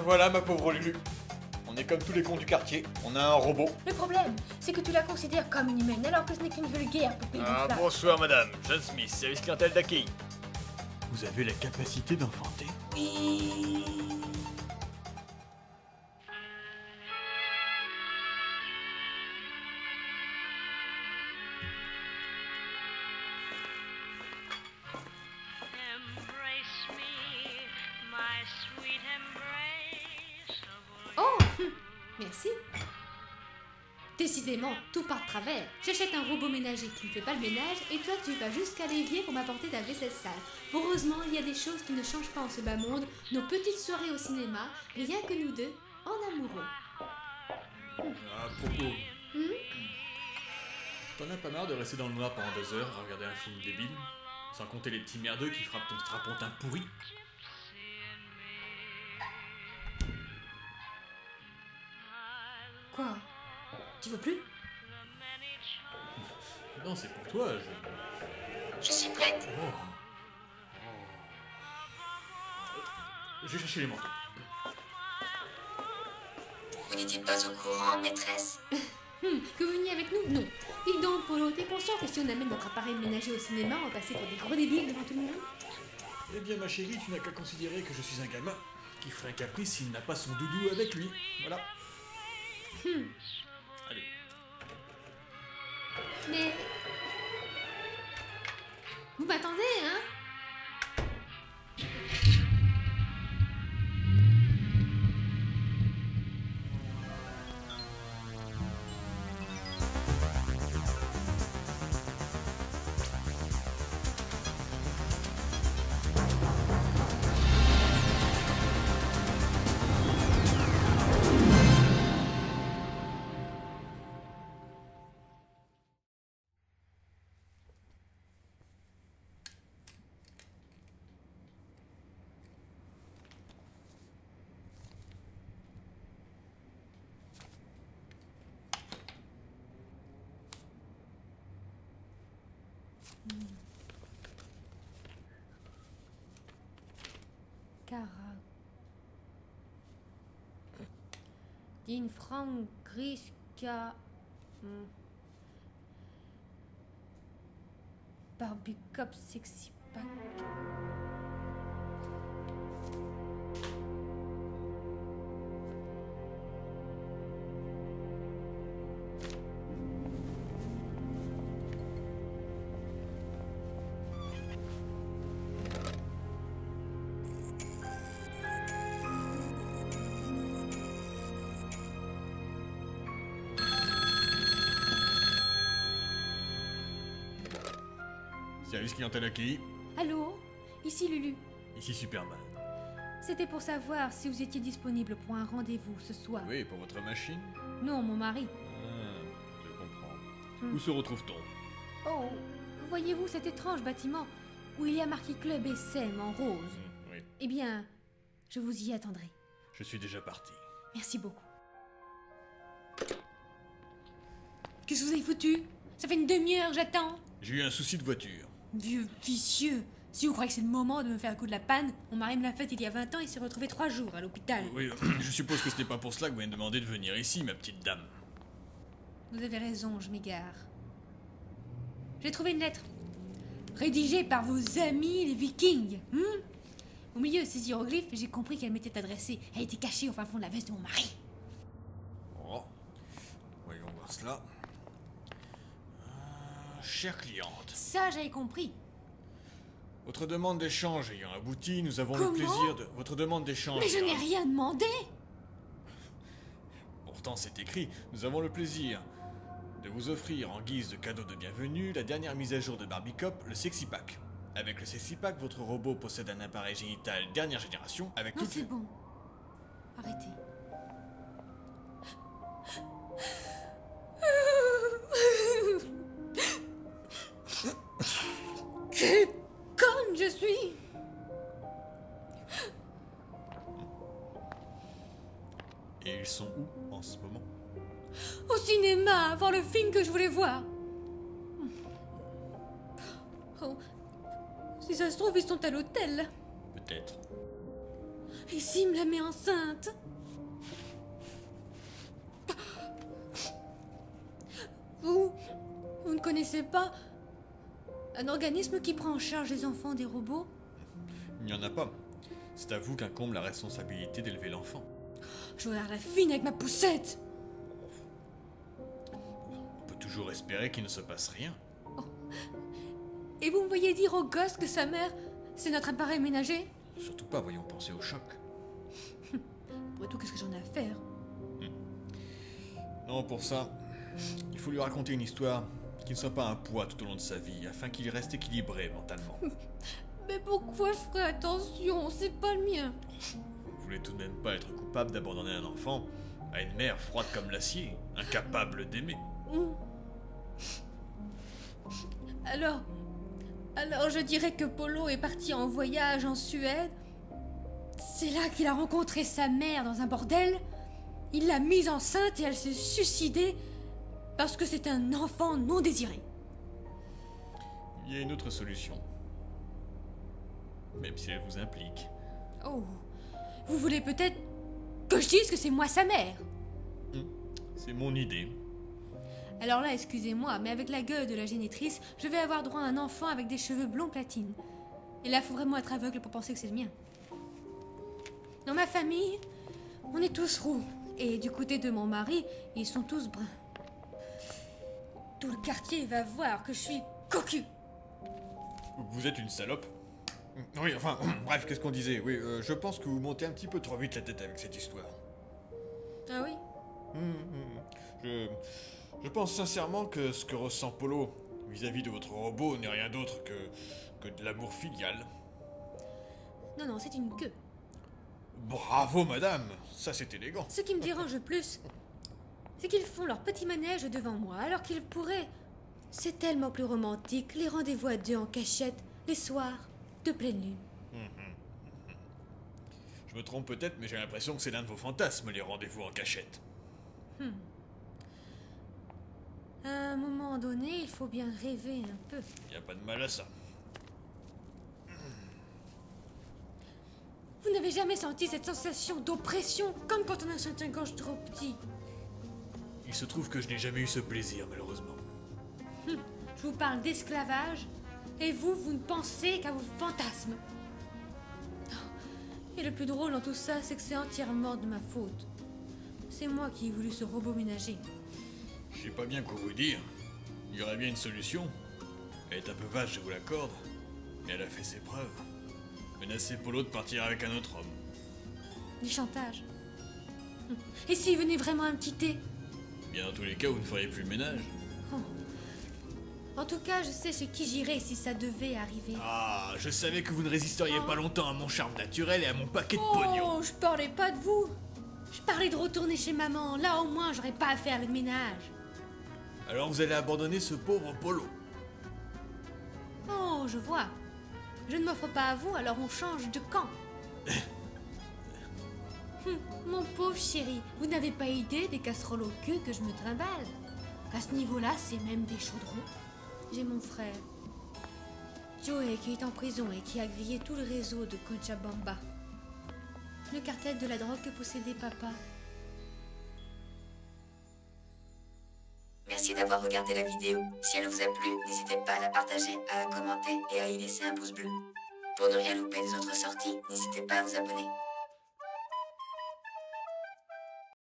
voilà ma pauvre Lulu. On est comme tous les cons du quartier, on a un robot. Le problème, c'est que tu la considères comme une humaine alors que ce n'est qu'une vulgaire poupée gonflable. Bonsoir madame, John Smith, service clientèle d'accueil. Vous avez la capacité d'enfanter? Embrace me, my sweet embrace of Oh, merci. Décidément, tout part de travers. J'achète un robot ménager qui ne fait pas le ménage et toi tu vas jusqu'à l'évier pour m'apporter ta vaisselle sale. Heureusement, il y a des choses qui ne changent pas en ce bas monde. Nos petites soirées au cinéma, rien que nous deux, en amoureux. À propos, t'en as pas marre de rester dans le noir pendant 2 heures à regarder un film débile? Sans compter les petits merdeux qui frappent ton strapontin pourri? Quoi? Tu veux plus? Non, c'est pour toi, Je suis prête. Je vais chercher les manteaux. Vous n'étiez pas au courant, maîtresse? Que vous veniez avec nous? Non. Dis donc, Polo, t'es conscient que si on amène notre appareil ménager au cinéma, on va passer pour des gros débiles devant tout le monde? Eh bien, ma chérie, tu n'as qu'à considérer que je suis un gamin qui ferait un caprice s'il n'a pas son doudou avec lui. Voilà. Allez. Mais... Vous m'attendez, hein? Cara. Din Frank Griska. Barbie Cop Sexy Pack. Service clientèle accueilli. Allô? Ici Lulu. Ici Superman. C'était pour savoir si vous étiez disponible pour un rendez-vous ce soir. Oui, pour votre machine? Non, mon mari. Je comprends. Où se retrouve-t-on? Oh, voyez-vous cet étrange bâtiment où il y a marqué Club SM en rose? Oui, Eh bien, je vous y attendrai. je suis déjà parti. Merci beaucoup. Qu'est-ce que vous avez foutu? Ça fait une demi-heure, j'attends. J'ai eu un souci de voiture. Vieux vicieux. Si vous croyez que c'est le moment de me faire un coup de la panne, mon mari me l'a fait il y a 20 ans et il s'est retrouvé 3 jours à l'hôpital. Oui, je suppose que ce n'est pas pour cela que vous m'avez demandé de venir ici, ma petite dame. Vous avez raison, je m'égare. J'ai trouvé une lettre. Rédigée par vos amis les Vikings. Au milieu de ces hiéroglyphes, j'ai compris qu'elle m'était adressée. Elle était cachée au fin fond de la veste de mon mari. Oh, voyons voir cela. Chère cliente, Ça, j'avais compris. votre demande d'échange ayant abouti, nous avons Comment? le plaisir de... Votre demande d'échange... Mais je n'ai rien demandé. Pourtant, c'est écrit. Nous avons le plaisir de vous offrir en guise de cadeau de bienvenue la dernière mise à jour de Barbie Cop, le Sexy Pack. Avec le Sexy Pack, votre robot possède un appareil génital dernière génération avec Non, toutes c'est les... bon. Arrêtez. Quelle conne je suis! Et ils sont où en ce moment? Au cinéma, voir le film que je voulais voir. Oh, si ça se trouve, ils sont à l'hôtel. Peut-être. Et s'il me la met enceinte? Vous ne connaissez pas un organisme qui prend en charge les enfants des robots? Il n'y en a pas. C'est à vous qu'incombe la responsabilité d'élever l'enfant. Je regarde la fine avec ma poussette. On peut toujours espérer qu'il ne se passe rien. Et vous me voyez dire au gosse que sa mère, c'est notre appareil ménager? Surtout pas, voyons penser au choc. Après tout, qu'est-ce que j'en ai à faire? Non, pour ça, il faut lui raconter une histoire qui ne soit pas un poids tout au long de sa vie, afin qu'il reste équilibré mentalement. Mais pourquoi je ferais attention? C'est pas le mien. Vous voulez tout de même pas être coupable d'abandonner un enfant à une mère froide comme l'acier, incapable d'aimer. Alors je dirais que Polo est parti en voyage en Suède. C'est là qu'il a rencontré sa mère dans un bordel. Il l'a mise enceinte et elle s'est suicidée parce que c'est un enfant non désiré. Il y a une autre solution. Même si elle vous implique. Oh, vous voulez peut-être que je dise que c'est moi sa mère? C'est mon idée. Alors là, excusez-moi, mais avec la gueule de la génitrice, je vais avoir droit à un enfant avec des cheveux blonds platine. Et là, faut vraiment être aveugle pour penser que c'est le mien. Dans ma famille, on est tous roux. Et du côté de mon mari, ils sont tous bruns. Tout le quartier va voir que je suis cocu. Vous êtes une salope. Oui, enfin, bref, qu'est-ce qu'on disait? Oui, je pense que vous montez un petit peu trop vite la tête avec cette histoire. Ah oui? Je pense sincèrement que ce que ressent Polo vis-à-vis de votre robot n'est rien d'autre que de l'amour filial. Non, c'est une queue. Bravo, madame! Ça, c'est élégant. Ce qui me dérange le plus, c'est qu'ils font leur petit manège devant moi, alors qu'ils pourraient. C'est tellement plus romantique, les rendez-vous à deux en cachette, les soirs de pleine lune. Je me trompe peut-être, mais j'ai l'impression que c'est l'un de vos fantasmes, les rendez-vous en cachette. À un moment donné, il faut bien rêver un peu. Y a pas de mal à ça. Vous n'avez jamais senti cette sensation d'oppression, comme quand on a un soutien-gorge trop petit? Il se trouve que je n'ai jamais eu ce plaisir, malheureusement. Je vous parle d'esclavage, et vous ne pensez qu'à vos fantasmes. Et le plus drôle dans tout ça, c'est que c'est entièrement de ma faute. C'est moi qui ai voulu ce robot ménager. Je sais pas bien quoi vous dire. Il y aurait bien une solution. Elle est un peu vache, je vous l'accorde, mais elle a fait ses preuves. Menacer Polo de partir avec un autre homme. Du chantage. Et s'il venait vraiment à me quitter? Bien dans tous les cas, vous ne feriez plus le ménage. En tout cas, je sais chez qui j'irai si ça devait arriver. Ah, je savais que vous ne résisteriez pas longtemps à mon charme naturel et à mon paquet de pognon. Oh, je parlais pas de vous. Je parlais de retourner chez maman. Là, au moins, j'aurais pas à faire le ménage. Alors vous allez abandonner ce pauvre Polo. Oh, je vois. Je ne m'offre pas à vous, alors on change de camp. Mon pauvre chéri, vous n'avez pas idée des casseroles au queue que je me trimballe. À ce niveau-là, c'est même des chaudrons. J'ai mon frère, Joey, qui est en prison et qui a grillé tout le réseau de Cochabamba. Le cartel de la drogue que possédait papa. Merci d'avoir regardé la vidéo. Si elle vous a plu, n'hésitez pas à la partager, à la commenter et à y laisser un pouce bleu. Pour ne rien louper des autres sorties, n'hésitez pas à vous abonner.